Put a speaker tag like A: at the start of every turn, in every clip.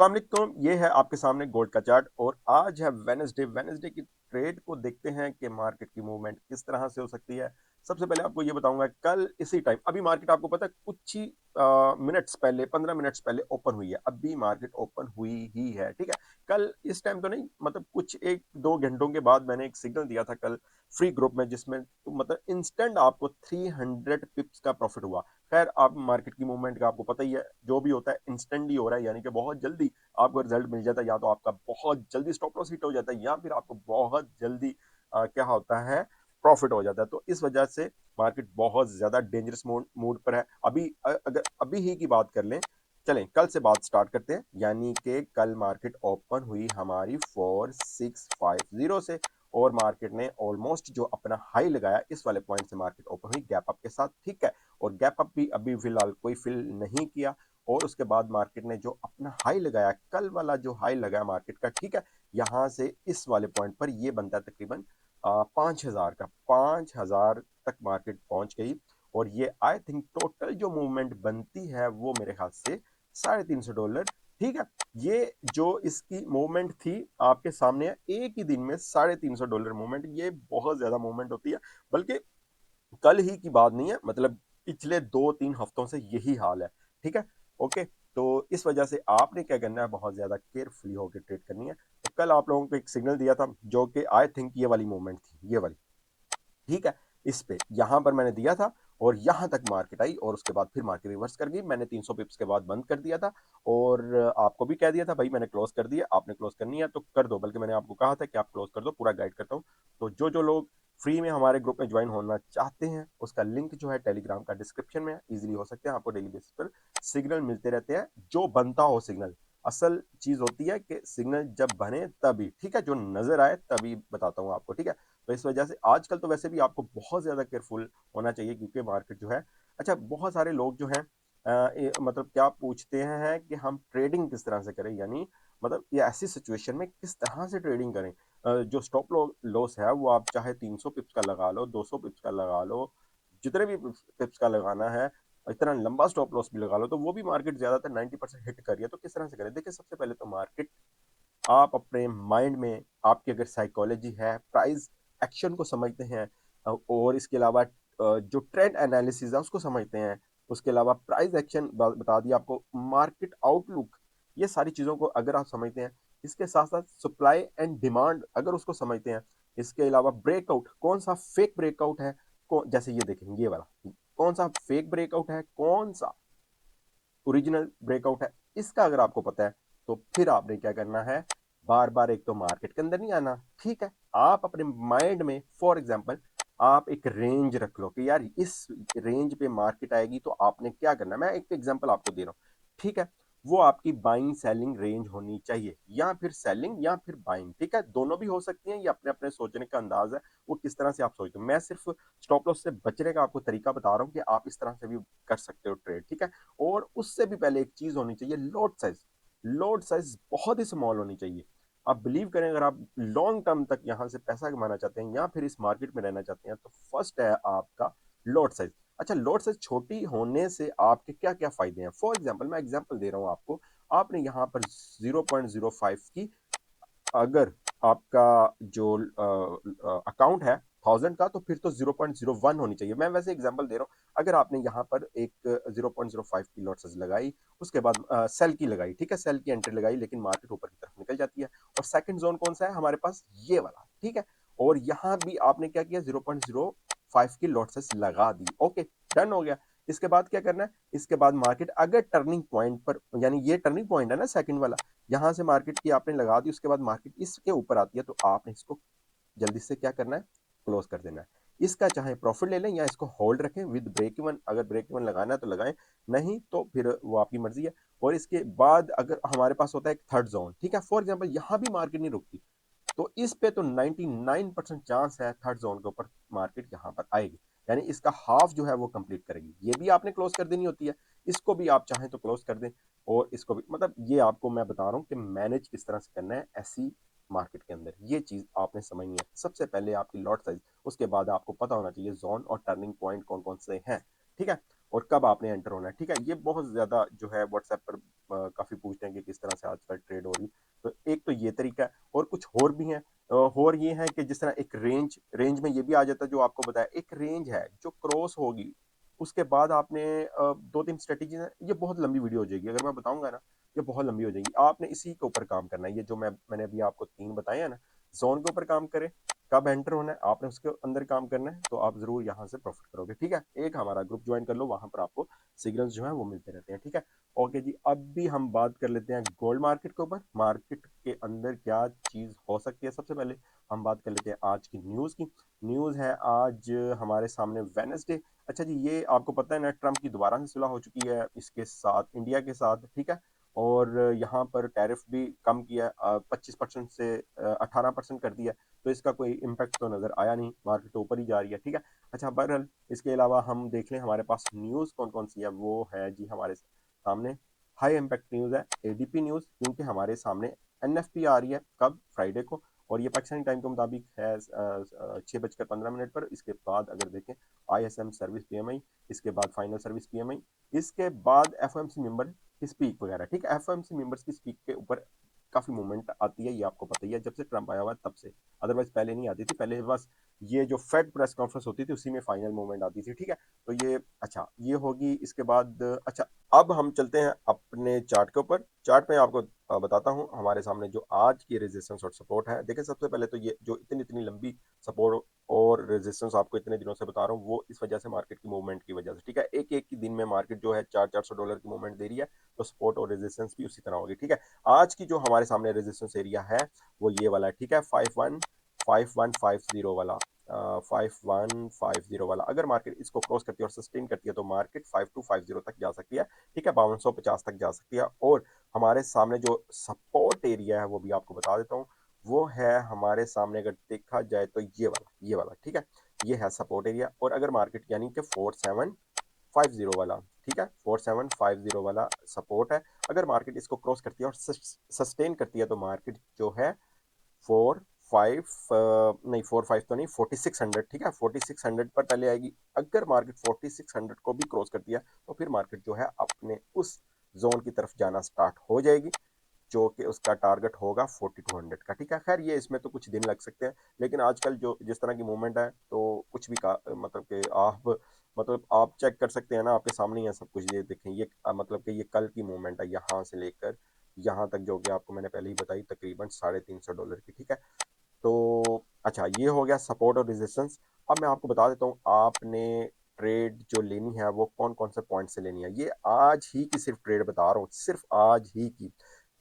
A: अस्सलामुअलैकुम, ये है आपके सामने गोल्ड का चार्ट और आज है वेनसडे। वेनसडे की ट्रेड को देखते हैं कि मार्केट की मूवमेंट किस तरह से हो सकती है। सबसे पहले आपको ये बताऊंगा, कल इसी टाइम अभी मार्केट आपको पता है कुछ ही मिनट्स पहले, 15 मिनट्स पहले ओपन हुई है। अभी मार्केट ओपन हुई ही है, ठीक है। कल इस टाइम तो नहीं, मतलब कुछ 1-2 घंटों के बाद मैंने एक सिग्नल दिया था कल फ्री ग्रुप में, जिसमें तो मतलब इंस्टेंट आपको 300 पिप्स का प्रॉफिट हुआ। खैर, आप मार्केट की मूवमेंट का आपको पता ही है, जो भी होता है इंस्टेंट ही हो रहा है, यानी कि बहुत जल्दी आपको रिजल्ट मिल जाता है। या तो आपका बहुत जल्दी स्टॉप लॉस हिट हो जाता है या फिर आपको बहुत जल्दी क्या होता है, प्रॉफिट हो जाता है। तो इस वजह से मार्केट बहुत ज्यादा डेंजरस मूड पर है। अभी अगर अभी ही की बात कर लें, चलें कल से बात स्टार्ट करते हैं। यानी कि कल मार्केट ओपन हुई हमारी 4650 से और मार्केट ने ऑलमोस्ट जो अपना हाई लगाया इस वाले पॉइंट से मार्केट ओपन हुई गैप अप के साथ, ठीक है। और गैप अप भी अभी फिलहाल कोई फिल नहीं किया। और उसके बाद मार्केट ने जो अपना हाई लगाया, कल वाला जो हाई लगाया मार्केट का, ठीक है, यहां से इस वाले पॉइंट पर ये बनता है तकरीबन 5,000 का, 5,000 तक मार्केट पहुंच गई। और ये आई थिंक टोटल जो मूवमेंट बनती है वो मेरे ख्याल से $350, ठीक है। ये जो इसकी मूवमेंट थी आपके सामने है, एक ही दिन में $350 मूवमेंट, ये बहुत ज्यादा मूवमेंट होती है। बल्कि कल ही की बात नहीं है, मतलब पिछले 2-3 हफ्तों से यही हाल है, ठीक है। ओके, तो इस वजह से आपने क्या करना है, बहुत ज्यादा केयरफुली होकर ट्रेड करनी है। तो कल आप लोगों को एक सिग्नल दिया था जो कि आई थिंक ये वाली मूवमेंट थी, ये वाली, ठीक है। इस पे यहां पर मैंने दिया था और यहां तक मार्केट आई और उसके बाद फिर मार्केट रिवर्स कर गई। मैंने 300 पिप्स के बाद बंद कर दिया था और आपको भी कह दिया था भाई मैंने क्लोज कर दिया, आपने क्लोज करनी है तो कर दो। बल्कि मैंने आपको कहा था कि आप क्लोज कर दो, पूरा गाइड करता हूँ। तो जो जो लोग फ्री में हमारे ग्रुप में ज्वाइन होना चाहते हैं, उसका लिंक जो है टेलीग्राम का डिस्क्रिप्शन में इजीली हो सकते हैं। आपको डेली बेसिस पर सिग्नल मिलते रहते हैं, जो बनता हो सिग्नल। असल चीज होती है कि सिग्नल जब बने तभी, ठीक है, जो नजर आए तभी बताता हूँ आपको, ठीक है। तो इस वजह से आजकल तो वैसे भी आपको बहुत ज्यादा केयरफुल होना चाहिए, क्योंकि मार्केट जो है, अच्छा, बहुत सारे लोग जो हैं मतलब क्या पूछते हैं कि हम ट्रेडिंग किस तरह से करें, यानी मतलब ये ऐसी सिचुएशन में किस तरह से ट्रेडिंग करें। जो स्टॉप लॉस है वो आप चाहे 300 पिप्स का लगा लो, 200 पिप्स का लगा लो, जितने भी पिप्स का लगाना है, इतना लंबा स्टॉप लॉस भी लगा लो, तो वो भी मार्केट ज्यादातर 90% हिट कर रही है। तो किस तरह से करें, देखिए सबसे पहले तो मार्केट आप अपने माइंड में, आपकी अगर साइकोलॉजी है, प्राइस एक्शन को समझते हैं, और इसके अलावा जो ट्रेंड एनालिसिस है उसको समझते हैं, उसके अलावा प्राइस एक्शन बता दिया आपको, मार्केट आउटलुक, ये सारी चीजों को अगर आप समझते हैं, इसके साथ साथ सप्लाई एंड डिमांड अगर उसको समझते हैं, इसके अलावा ब्रेकआउट, कौन सा फेक ब्रेकआउट है, जैसे ये देखेंगे ये वाला, कौन सा फेक ब्रेकआउट है, कौन सा ओरिजिनल ब्रेकआउट है, इसका अगर आपको पता है तो फिर आपने क्या करना है, बार बार एक तो मार्केट के अंदर नहीं आना, ठीक है। आप अपने माइंड में फॉर एग्जांपल आप एक रेंज रख लो कि यार इस रेंज पे मार्केट आएगी, तो आपने क्या करना है, मैं एक एग्जांपल आपको दे रहा हूँ, ठीक है। वो आपकी बाइंग सेलिंग रेंज होनी चाहिए, या फिर सेलिंग या फिर बाइंग, ठीक है, दोनों भी हो सकती हैं। ये अपने अपने सोचने का अंदाज है, वो किस तरह से आप सोचते हो। मैं सिर्फ स्टॉप लॉस से बचने का आपको तरीका बता रहा हूँ कि आप इस तरह से भी कर सकते हो ट्रेड, ठीक है। और उससे भी पहले एक चीज होनी चाहिए, लोड साइज। लोड साइज बहुत ही स्मॉल होनी चाहिए। आप बिलीव करें, अगर आप लॉन्ग टर्म तक यहां से पैसा कमाना चाहते हैं या फिर इस मार्केट में रहना चाहते हैं, तो फर्स्ट है आपका लोड साइज। अच्छा, लोड साइज छोटी होने से आपके क्या क्या फायदे हैं, फॉर एग्जाम्पल मैं एग्जाम्पल दे रहा हूं आपको। आपने यहाँ पर 0.05 की, अगर आपका जो अकाउंट है 1000 का, तो फिर तो 0.01 होनी चाहिए। मैं वैसे एग्जांपल दे रहा हूँ। अगर आपने यहाँ पर एक 0.05 की लॉट्स लगाई, उसके बाद सेल की लगाई, ठीक है, सेल की एंट्री लगाई, लेकिन मार्केट ऊपर की तरफ निकल जाती है। और सेकंड जोन कौन सा है हमारे पास, ये वाला, ठीक है। और यहाँ भी आपने क्या किया, 0.05 की लॉट्स लगा दी, ओके, डन हो गया। इसके बाद क्या करना है, इसके बाद मार्केट अगर टर्निंग पॉइंट पर, यानी ये टर्निंग पॉइंट है ना सेकंड वाला, यहां से मार्केट की आपने लगा दी, उसके बाद मार्केट इसके ऊपर आती है, तो आपने इसको जल्दी से क्या करना है, क्लोज कर देना है। इसका चाहे प्रॉफिट ले लें या इसको होल्ड रखें विद ब्रेक इवन, अगर ब्रेक इवन लगाना है तो लगाएं, नहीं तो फिर वो आपकी मर्जी है। और इसके बाद अगर हमारे पास होता है एक थर्ड जोन, ठीक है, फॉर एग्जाम्पल यहां भी मार्केट नहीं रुकती, तो इस पे तो 99% चांस है थर्ड जोन के ऊपर मार्केट यहां पर आएगी, यानी इसका हाफ जो है वो कंप्लीट करेगी। ये भी आपने क्लोज कर देनी होती है, इसको भी आप चाहें तो क्लोज कर दें। और इसको भी, मतलब ये आपको मैं बता रहा हूँ कि मैनेज किस तरह से करना है ऐसी मार्केट के अंदर, ये चीज आपने समझनी है। सबसे पहले आपकी लॉट साइज, उसके बाद आपको पता होना चाहिए जोन और टर्निंग पॉइंट कौन कौन से हैं, ठीक है। और कब आपने एंटर होना है, ठीक है। ये बहुत ज़्यादा जो है व्हाट्सएप पर काफ़ी पूछते हैं कि किस तरह से आजकल ट्रेड हो रही। तो एक तो ये तरीका है और कुछ और भी हैं। और ये है कि जिस तरह एक रेंज में ये भी आ जाता है जो आपको बताया, एक रेंज है जो क्रॉस होगी उसके बाद आपने 2-3 स्ट्रेटजीज़ हैं। ये बहुत लंबी वीडियो हो जाएगी, अगर मैं बताऊँगा ना, ये बहुत लंबी हो जाएगी। आपने इसी के ऊपर काम करना है, ये जो मैंने अभी आपको 3 बताए हैं ना, ज़ोन के ऊपर काम करें, कब एंटर होना है, आपने उसके अंदर काम करना है, तो आप ज़रूर यहाँ से प्रॉफ़िट करोगे, ठीक है? एक हमारा ग्रुप जॉइन कर लो, वहाँ पर आपको सिग्नल्स जो हैं वो मिलते रहते हैं, ठीक है? ओके जी, अब भी हम बात कर लेते हैं गोल्ड मार्केट के ऊपर। मार्केट के अंदर क्या चीज़ हो सकती है, सबसे पहले हम बात कर लेते हैं आज की न्यूज़ की। न्यूज़ है आज हमारे सामने वेडनेसडे। अच्छा जी, ये आपको पता है ना, ट्रंप की दोबारा से सुलह हो चुकी है इसके साथ, इंडिया के साथ, ठीक है। और यहाँ पर टैरिफ भी कम किया, 25% से 18% कर दिया। तो इसका कोई इम्पैक्ट तो नज़र आया नहीं, मार्केट तो ऊपर ही जा रही है, ठीक है। अच्छा, बहरहाल इसके अलावा हम देख लें हमारे पास न्यूज़ कौन कौन सी है। वो है जी हमारे सामने हाई इम्पैक्ट न्यूज़ है एडीपी न्यूज़, क्योंकि हमारे सामने एनएफपी आ रही है कब, फ्राइडे को। और ये पाकिस्तानी टाइम के मुताबिक है 6:15 पर। इसके बाद अगर देखें आईएसएम सर्विस पीएमआई, इसके बाद फाइनल सर्विस पीएमआई, इसके बाद एफओएमसी मेंबर की स्पीक वगैरह, ठीक है। एफओएमसी मेंबर्स की स्पीक के ऊपर काफी मूवमेंट आती है, ये आपको पता ही है, जब से ट्रंप आया हुआ है तब से। अदरवाइज पहले नहीं आती थी, पहले बस ये जो फेड प्रेस कॉन्फ्रेंस होती थी उसी में फाइनल मूवमेंट आती थी, ठीक है। तो ये अच्छा ये होगी। इसके बाद अच्छा, अब हम चलते हैं अपने चार्ट के ऊपर। चार्ट में आपको बताता हूँ हमारे सामने जो आज की रेजिस्टेंस और सपोर्ट है। देखिए, सबसे पहले तो ये जो इतनी इतनी लंबी सपोर्ट और रेजिस्टेंस आपको इतने दिनों से बता रहा हूँ, वो इस वजह से, मार्केट की मूवमेंट की वजह से, ठीक है। एक एक ही दिन में मार्केट जो है 400-400 डॉलर की मूवमेंट दे रही है, तो सपोर्ट और रेजिस्टेंस भी उसी तरह होगी, ठीक है। आज की जो हमारे सामने रेजिस्टेंस एरिया है वो ये वाला है, ठीक है, 515150 वाला। 5150 वाला अगर मार्केट इसको क्रॉस करती है और सस्टेन करती है तो मार्केट 5250 तक जा सकती है, ठीक है, 5250 तक जा सकती है। और हमारे सामने जो सपोर्ट एरिया है वो भी आपको बता देता हूँ, वो है हमारे सामने, अगर देखा जाए तो ये वाला, ठीक है। ये है सपोर्ट एरिया। और अगर मार्केट यानी कि 4750 वाला, ठीक है, 4750 वाला सपोर्ट है। अगर मार्केट इसको क्रॉस करती है और सस्टेन करती है तो मार्केट जो है 45 नहीं, 45 तो नहीं, 4600, ठीक है, 4600 पर पहले आएगी। अगर मार्केट 4600 को भी क्रॉस करती है तो फिर मार्केट जो है अपने उस जोन की तरफ जाना स्टार्ट हो जाएगी, जो कि उसका टारगेट होगा 4200 का, ठीक है। खैर ये इसमें तो कुछ दिन लग सकते हैं, लेकिन आजकल जो जिस तरह की मूवमेंट है तो कुछ भी का मतलब कि आप चेक कर सकते हैं ना, आपके सामने ही है सब कुछ। ये देखें, ये मतलब कि ये कल की मूवमेंट है, यहाँ से लेकर यहाँ तक, जो कि आपको मैंने पहले ही बताई, तकरीबन $350 की, ठीक है। तो अच्छा, ये हो गया सपोर्ट और रेजिस्टेंस। अब मैं आपको बता देता हूँ आपने ट्रेड जो लेनी है वो कौन कौन से पॉइंट से लेनी है। ये आज ही की सिर्फ ट्रेड बता रहा हूँ, सिर्फ आज ही की।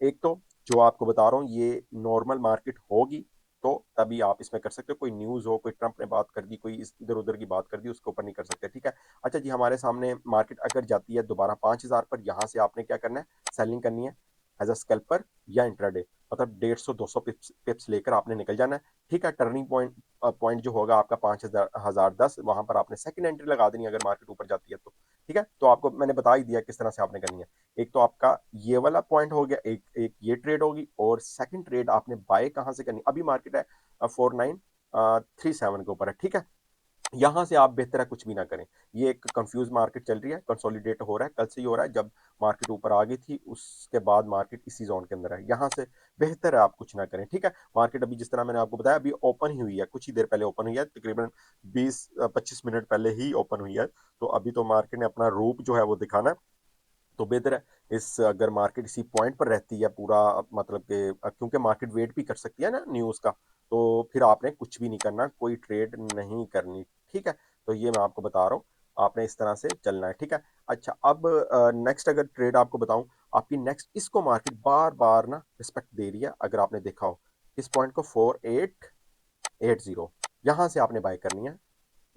A: एक तो जो आपको बता रहा हूँ, ये नॉर्मल मार्केट होगी तो तभी आप इसमें कर सकते हो। कोई न्यूज़ हो, कोई ट्रंप ने बात कर दी, कोई इस इधर उधर की बात कर दी, उसके ऊपर नहीं कर सकते, ठीक है। अच्छा जी, हमारे सामने मार्केट अगर जाती है दोबारा 5000 पर, यहाँ से आपने क्या करना है, सेलिंग करनी है एज अ स्कैल्पर या इंट्राडे। मतलब 150-200 पिप्स लेकर आपने निकल जाना है, ठीक है। टर्निंग पॉइंट जो होगा आपका 5010, वहां पर आपने सेकंड एंट्री लगा देनी है अगर मार्केट ऊपर जाती है तो, ठीक है। तो आपको मैंने बता ही दिया किस तरह से आपने करनी है। एक तो आपका ये वाला पॉइंट हो गया, एक एक ये ट्रेड होगी, और सेकंड ट्रेड आपने बाय कहां से करनी। अभी मार्केट है 4937 के ऊपर है, ठीक है। यहाँ से आप बेहतर है कुछ भी ना करें। ये एक कंफ्यूज मार्केट चल रही है, कंसोलिडेट हो रहा है, कल से ही हो रहा है। जब मार्केट ऊपर आ गई थी उसके बाद मार्केट इसी जोन के अंदर है, यहाँ से बेहतर है आप कुछ ना करें, ठीक है। मार्केट अभी जिस तरह मैंने आपको बताया अभी ओपन ही हुई है, कुछ ही देर पहले ओपन हुई है, तकरीबन 20-25 मिनट पहले ही ओपन हुई है। तो अभी तो मार्केट ने अपना रूप जो है वो दिखाना है, तो बेहतर है इस, अगर मार्केट इसी पॉइंट पर रहती है पूरा, मतलब कि क्योंकि मार्केट वेट भी कर सकती है ना न्यूज़ का, तो फिर आपने कुछ भी नहीं करना, कोई ट्रेड नहीं करनी, ठीक है। तो ये मैं आपको बता रहा हूँ, आपने इस तरह से चलना है, ठीक है। अच्छा, अब नेक्स्ट अगर ट्रेड आपको बताऊं, आपकी नेक्स्ट, इसको मार्केट बार बार ना रिस्पेक्ट दे रही है, अगर आपने देखा हो इस पॉइंट को 4880, यहाँ से आपने बाय करनी है,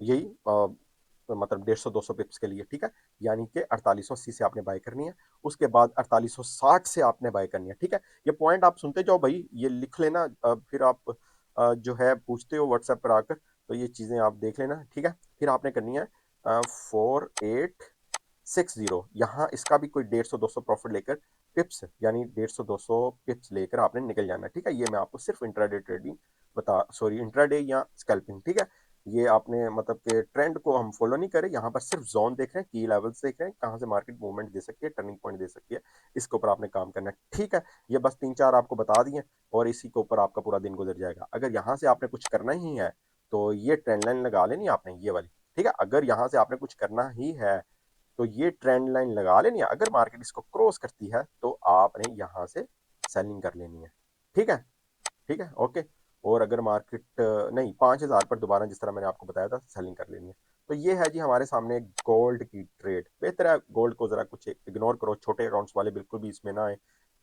A: यही तो मतलब 150-200 पिप्स के लिए, ठीक है। यानी कि 4880 से आपने बाय करनी है, उसके बाद 4860 से आपने बाय करनी है, ठीक है। ये पॉइंट आप सुनते जाओ भाई, ये लिख लेना, फिर आप जो है पूछते हो व्हाट्सएप पर आकर, तो ये चीज़ें आप देख लेना, ठीक है। फिर आपने करनी है 4860, यहाँ इसका भी कोई 150-200 प्रॉफिट लेकर, पिप्स यानी 150-200 पिप्स लेकर आपने निकल जाना है, ठीक है। ये मैं आपको सिर्फ इंट्राडे ट्रेडिंग बता, सॉरी, इंट्राडे या स्कैल्पिंग, ठीक है। ये आपने मतलब कि ट्रेंड को हम फॉलो नहीं करें, यहाँ पर सिर्फ जोन देख रहे हैं, की लेवल्स देख रहे हैं, कहाँ से मार्केट मूवमेंट दे सकती है, टर्निंग पॉइंट दे सकती है, इसके ऊपर आपने काम करना है। ठीक है, ये बस 3-4 आपको बता दिए और इसी के ऊपर आपका पूरा दिन गुजर जाएगा। अगर यहाँ से आपने कुछ करना ही है तो ये ट्रेंड लाइन लगा लेनी है आपने, ये वाली। ठीक है, अगर यहाँ से आपने कुछ करना ही है तो ये ट्रेंड लाइन लगा लेनी है। अगर मार्केट इसको क्रॉस करती है तो आपने यहाँ से सेलिंग कर लेनी है। ठीक है, ठीक है, ओके। और अगर मार्केट नहीं, 5,000 पर दोबारा जिस तरह मैंने आपको बताया था सेलिंग कर लेनी है। तो ये है जी हमारे सामने गोल्ड की ट्रेड। बेहतर है गोल्ड को जरा कुछ इग्नोर करो, छोटे अकाउंट्स वाले बिल्कुल भी इसमें ना आए।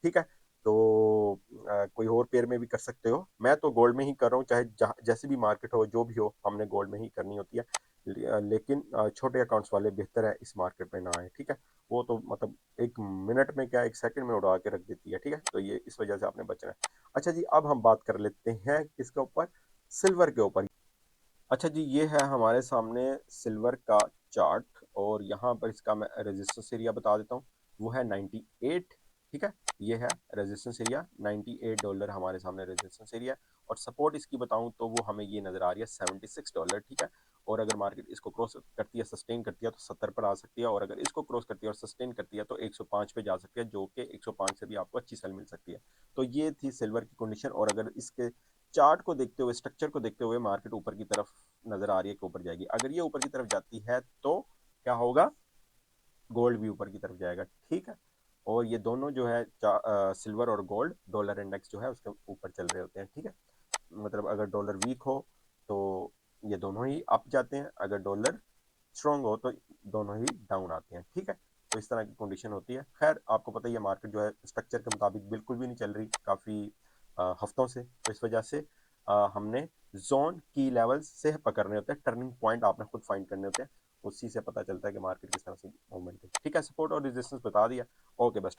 A: ठीक है, तो कोई और पेयर में भी कर सकते हो, मैं तो गोल्ड में ही कर रहा हूँ, चाहे जैसी भी मार्केट हो, जो भी हो, हमने गोल्ड में ही करनी होती है। लेकिन छोटे अकाउंट्स वाले बेहतर है इस मार्केट में ना आए। ठीक है, वो तो मतलब 1 मिनट में क्या 1 सेकंड में उड़ा के रख देती है। ठीक है, तो ये इस वजह से आपने बचना है। अच्छा जी, अब हम बात कर लेते हैं किसके ऊपर, सिल्वर के ऊपर। अच्छा जी, ये है हमारे सामने सिल्वर का चार्ट और यहाँ पर इसका मैं रेजिस्टेंस एरिया बता देता हूँ, वो है 98। ठीक है, ये है रेजिस्टेंस एरिया, $98 हमारे सामने रेजिस्टेंस एरिया। और सपोर्ट इसकी बताऊँ तो वो हमें ये नज़र आ रही है $76। ठीक है, और अगर मार्केट इसको क्रॉस करती है, सस्टेन करती है, तो 70 पर आ सकती है, और अगर इसको क्रॉस करती है और सस्टेन करती है तो 105 पे जा सकती है, जो कि 105 से भी आपको अच्छी सेल मिल सकती है। तो ये थी सिल्वर की कंडीशन। और अगर इसके चार्ट को देखते हुए, स्ट्रक्चर को देखते हुए, मार्केट ऊपर की तरफ नजर आ रही है कि ऊपर जाएगी। अगर ये ऊपर की तरफ जाती है तो क्या होगा, गोल्ड भी ऊपर की तरफ जाएगा। ठीक है, और ये दोनों जो है सिल्वर और गोल्ड, डॉलर इंडेक्स जो है उसके ऊपर चल रहे होते हैं। ठीक है, मतलब अगर डॉलर वीक हो तो ये दोनों ही अप जाते हैं, अगर डॉलर स्ट्रांग हो तो दोनों ही डाउन आते हैं। ठीक है, तो इस तरह की कंडीशन होती है। खैर आपको पता ही है मार्केट जो है स्ट्रक्चर के मुताबिक बिल्कुल भी नहीं चल रही काफ़ी हफ्तों से। तो इस वजह से हमने जोन की लेवल से पकड़ने होते हैं, टर्निंग पॉइंट आपने खुद फाइंड करने होते हैं, उसी से पता चलता है कि मार्केट किस तरह से मूवमेंट है। ठीक है, सपोर्ट और रेजिस्टेंस बता दिया। Okay, best of